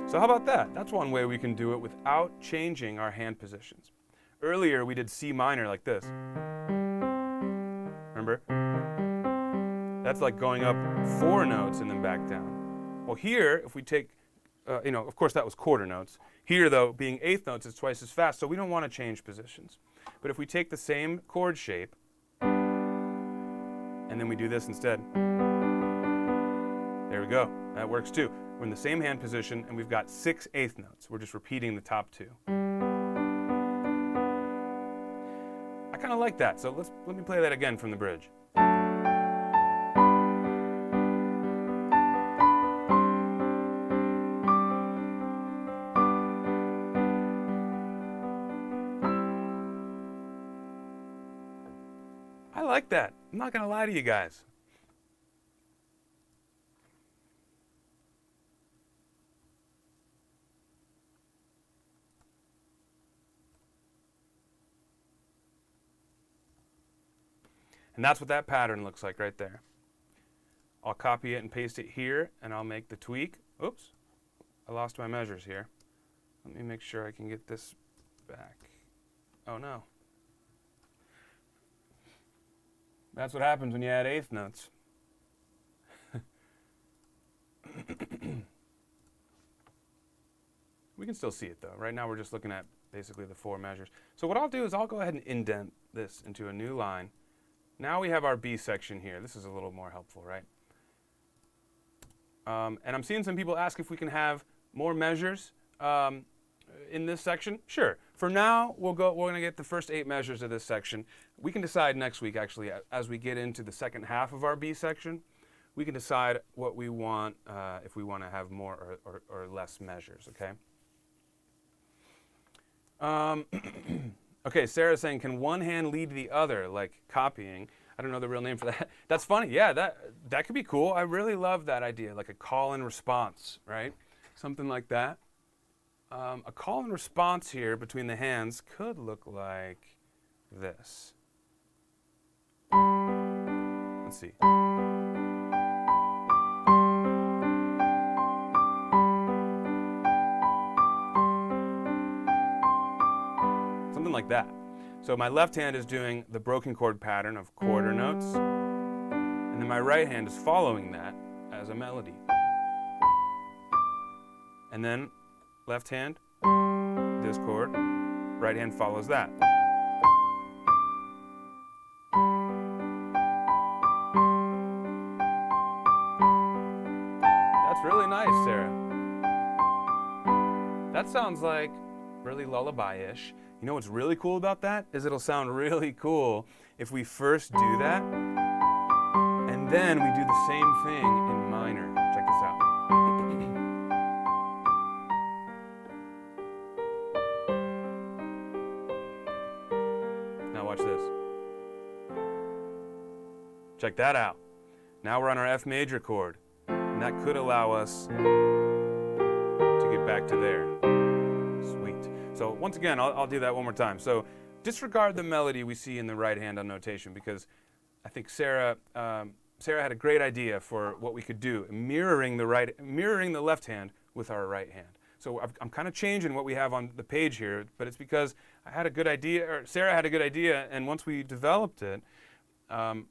So how about that? That's one way we can do it without changing our hand positions. Earlier we did C minor like this. Remember? That's like going up 4 notes and then back down. Well, here, if we take, of course that was quarter notes. Here, though, being eighth notes is twice as fast, so we don't want to change positions. But if we take the same chord shape, and then we do this instead, there we go. That works too. We're in the same hand position, and we've got 6 eighth notes. We're just repeating the top 2. I kind of like that, so let me play that again from the bridge. I like that. I'm not going to lie to you guys. And that's what that pattern looks like right there. I'll copy it and paste it here, and I'll make the tweak. Oops, I lost my measures here. Let me make sure I can get this back. Oh no. That's what happens when you add eighth notes. We can still see it though. Right now we're just looking at basically the 4 measures. So what I'll do is I'll go ahead and indent this into a new line. Now we have our B section here. This is a little more helpful, right? And I'm seeing some people ask if we can have more measures in this section. Sure. For now, we're going to get the first 8 measures of this section. We can decide next week, actually, as we get into the second half of our B section, we can decide what we want, if we want to have more or less measures, okay? Okay, Sarah's saying, can one hand lead the other, like copying? I don't know the real name for that. That's funny. Yeah, that could be cool. I really love that idea, like a call and response, right? Something like that. A call and response here between the hands could look like this. Let's see. Something like that. So my left hand is doing the broken chord pattern of quarter notes, and then my right hand is following that as a melody. And then left hand, this chord, right hand follows that. That's really nice, Sarah. That sounds like really lullaby-ish. You know what's really cool about that is it'll sound really cool if we first do that and then we do the same thing in minor. Check this out. Now watch this. Check that out. Now we're on our F major chord, and that could allow us to get back to there. Sweet. So once again, I'll do that one more time. So disregard the melody we see in the right hand on notation, because I think Sarah had a great idea for what we could do, mirroring the left hand with our right hand. So I'm kind of changing what we have on the page here, but it's because I had a good idea, or Sarah had a good idea, and once we developed it, I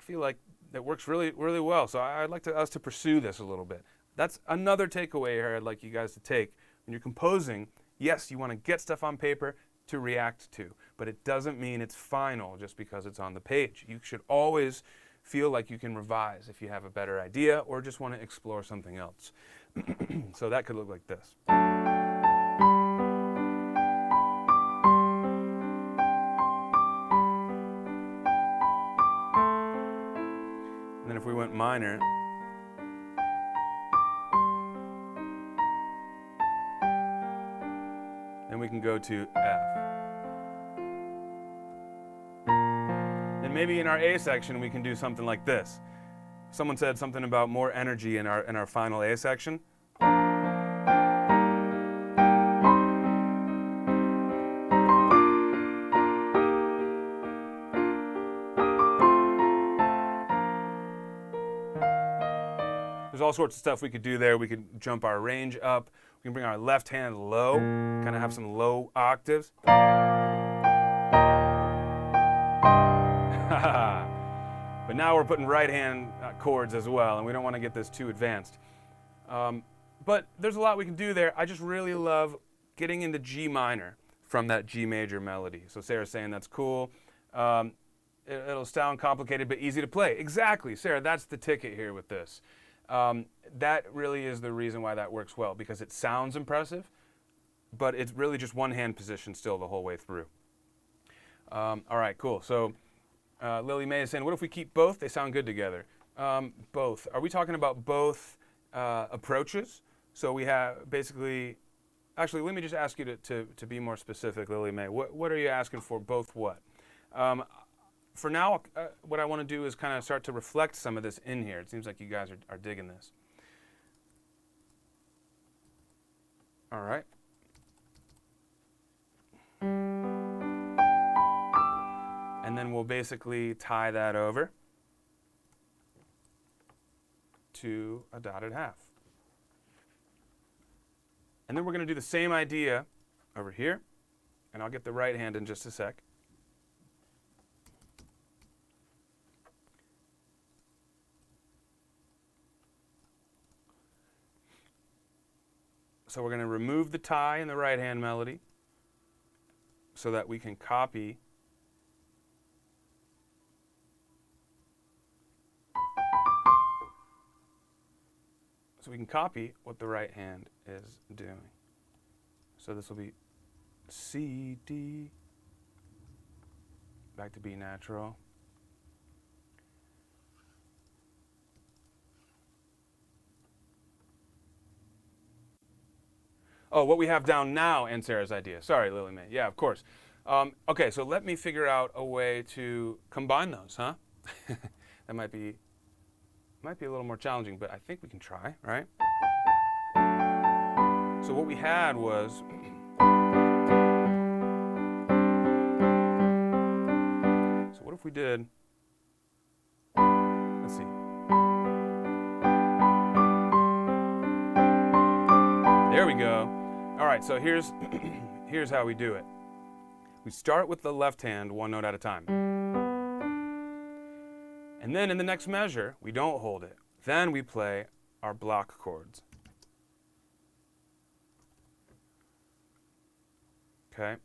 feel like it works really, really well. So I'd like us to pursue this a little bit. That's another takeaway here I'd like you guys to take. When you're composing, yes, you want to get stuff on paper to react to, but it doesn't mean it's final just because it's on the page. You should always feel like you can revise if you have a better idea or just want to explore something else. So that could look like this. And then if we went minor, then we can go to F. And maybe in our A section we can do something like this. Someone said something about more energy in our final A section. There's all sorts of stuff we could do there. We could jump our range up. We can bring our left hand low, kind of have some low octaves. But now we're putting right hand chords as well, and we don't want to get this too advanced. But there's a lot we can do there. I just really love getting into G minor from that G major melody. So Sarah's saying that's cool. It'll sound complicated but easy to play. Exactly, Sarah, that's the ticket here with this. That really is the reason why that works well, because it sounds impressive, but it's really just one hand position still the whole way through. All right, cool. So Lily May is saying, what if we keep both? They sound good together. Both. Are we talking about both approaches? So we have basically, actually, let me just ask you to be more specific, Lily May. What are you asking for? Both what? For now, what I want to do is kind of start to reflect some of this in here. It seems like you guys are digging this. All right. And then we'll basically tie that over to a dotted half. And then we're going to do the same idea over here. And I'll get the right hand in just a sec. So we're going to remove the tie in the right hand melody so that we can copy what the right hand is doing. So this will be C, D, back to B natural. Oh, what we have down now, and Sarah's idea. Sorry, Lily May. Yeah, of course. Okay, so let me figure out a way to combine those, huh? That might be a little more challenging, but I think we can try, right? So what we had was, so what if we did, let's see. There we go. All right, so here's how we do it. We start with the left hand one note at a time. And then in the next measure, we don't hold it. Then we play our block chords. Okay?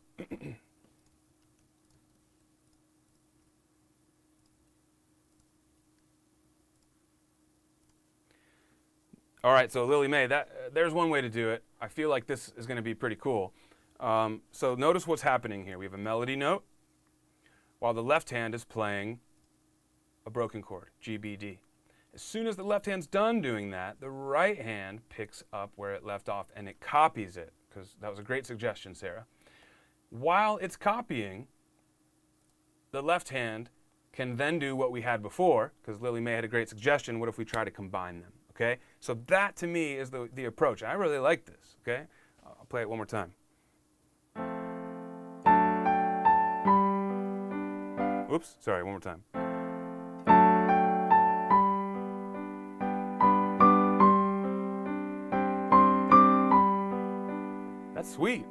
All right, so Lily May, there's one way to do it. I feel like this is going to be pretty cool. So notice what's happening here. We have a melody note while the left hand is playing a broken chord, G, B, D. As soon as the left hand's done doing that, the right hand picks up where it left off and it copies it, because that was a great suggestion, Sarah. While it's copying, the left hand can then do what we had before, because Lily May had a great suggestion. What if we try to combine them? Okay? So that, to me, is the approach. I really like this. Okay? I'll play it one more time. Oops, sorry, one more time. That's sweet.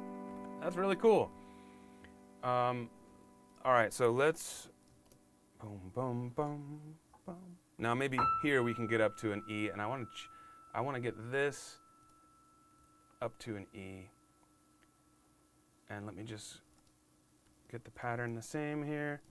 That's really cool. All right, so let's boom, boom, boom, boom. Now maybe here we can get up to an E, and I want to get this up to an E. And let me just get the pattern the same here.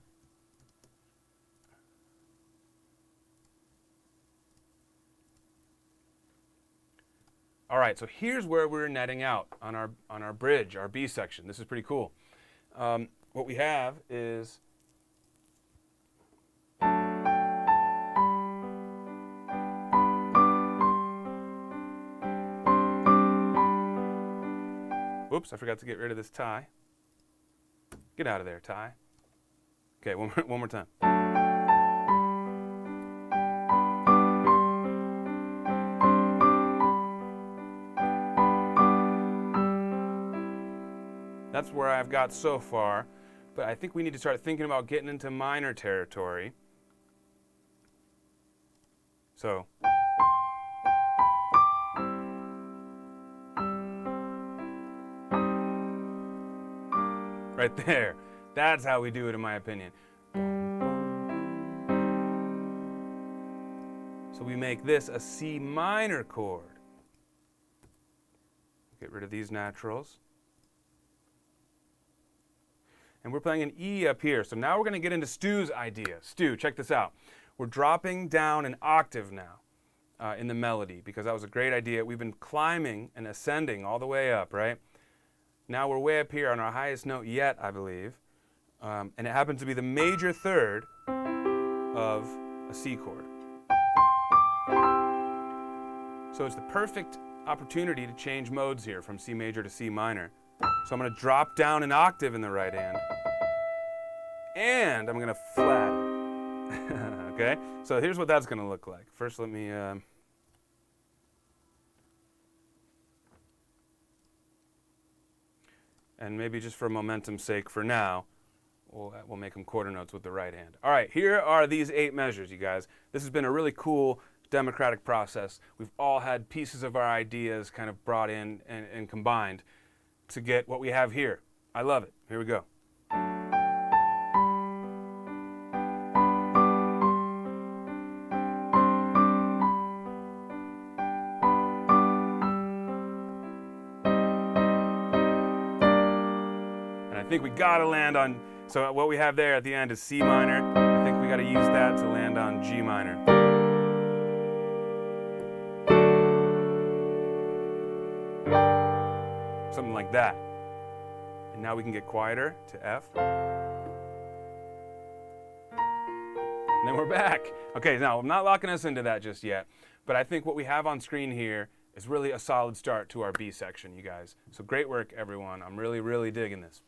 All right, so here's where we're netting out on our bridge, our B section. This is pretty cool. What we have is whoops, I forgot to get rid of this tie. Get out of there, tie. Okay, one more time. that's where I've got so far. But I think we need to start thinking about getting into minor territory. So. Right there. That's how we do it, in my opinion. So we make this a C minor chord. Get rid of these naturals. And we're playing an E up here. So now we're going to get into Stu's idea. Stu, check this out. We're dropping down an octave now in the melody, because that was a great idea. We've been climbing and ascending all the way up, right? Now we're way up here on our highest note yet, I believe. And it happens to be the major third of a C chord. So it's the perfect opportunity to change modes here from C major to C minor. So I'm going to drop down an octave in the right hand, and I'm going to flat it. Okay? So here's what that's going to look like. First, let me... and maybe just for momentum's sake for now, we'll make them quarter notes with the right hand. All right, here are these 8 measures, you guys. This has been a really cool democratic process. We've all had pieces of our ideas kind of brought in and combined to get what we have here. I love it. Here we go. And I think we gotta land on, so what we have there at the end is C minor. I think we gotta use that to land on G minor. Something like that. And now we can get quieter to F. And then we're back. Okay, now I'm not locking us into that just yet, but I think what we have on screen here is really a solid start to our B section, you guys. So great work, everyone. I'm really, really digging this.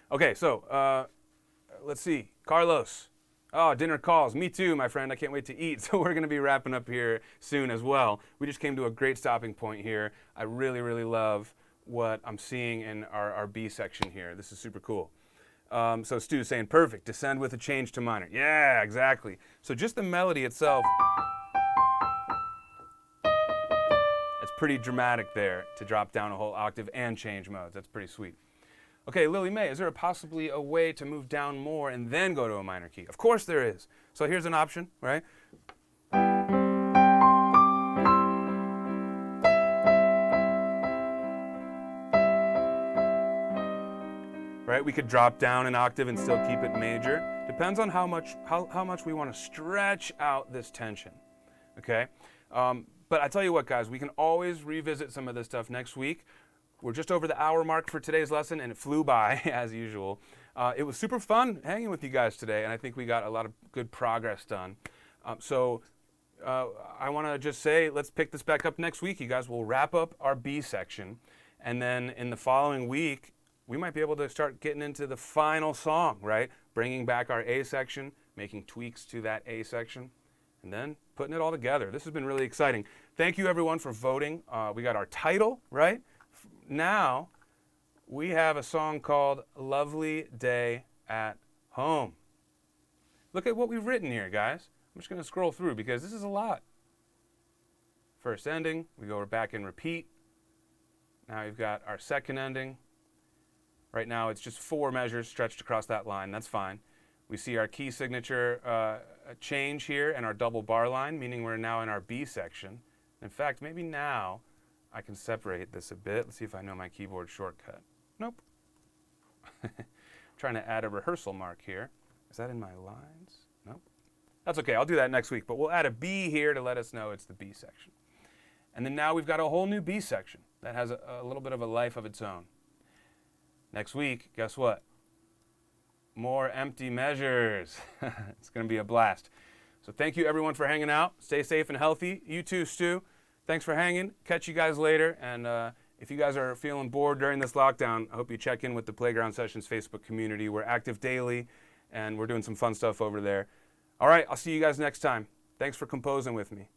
Okay, so let's see. Carlos. Oh, dinner calls. Me too, my friend. I can't wait to eat. So we're going to be wrapping up here soon as well. We just came to a great stopping point here. I really, really love what I'm seeing in our B section here. This is super cool. So Stu's saying, perfect, descend with a change to minor. Yeah, exactly. So just the melody itself, it's pretty dramatic there to drop down a whole octave and change modes. That's pretty sweet. Okay, Lily Mae, is there possibly a way to move down more and then go to a minor key? Of course there is. So here's an option, right? Right? We could drop down an octave and still keep it major. Depends on how much we want to stretch out this tension. Okay? But I tell you what, guys, we can always revisit some of this stuff next week. We're just over the hour mark for today's lesson, and it flew by, as usual. It was super fun hanging with you guys today, and I think we got a lot of good progress done. I want to just say, let's pick this back up next week, you guys. We'll wrap up our B section, and then in the following week, we might be able to start getting into the final song, right? Bringing back our A section, making tweaks to that A section, and then putting it all together. This has been really exciting. Thank you, everyone, for voting. We got our title, right? Now, we have a song called Lovely Day at Home. Look at what we've written here, guys. I'm just going to scroll through because this is a lot. First ending, we go back and repeat. Now you've got our second ending. Right now it's just 4 measures stretched across that line. That's fine. We see our key signature change here and our double bar line, meaning we're now in our B section. In fact, maybe now I can separate this a bit. Let's see if I know my keyboard shortcut. Nope. Trying to add a rehearsal mark here. Is that in my lines? Nope. That's okay. I'll do that next week. But we'll add a B here to let us know it's the B section. And then now we've got a whole new B section that has a little bit of a life of its own. Next week, guess what? More empty measures. It's going to be a blast. So thank you, everyone, for hanging out. Stay safe and healthy. You too, Stu. Thanks for hanging. Catch you guys later. And if you guys are feeling bored during this lockdown, I hope you check in with the Playground Sessions Facebook community. We're active daily, and we're doing some fun stuff over there. All right, I'll see you guys next time. Thanks for composing with me.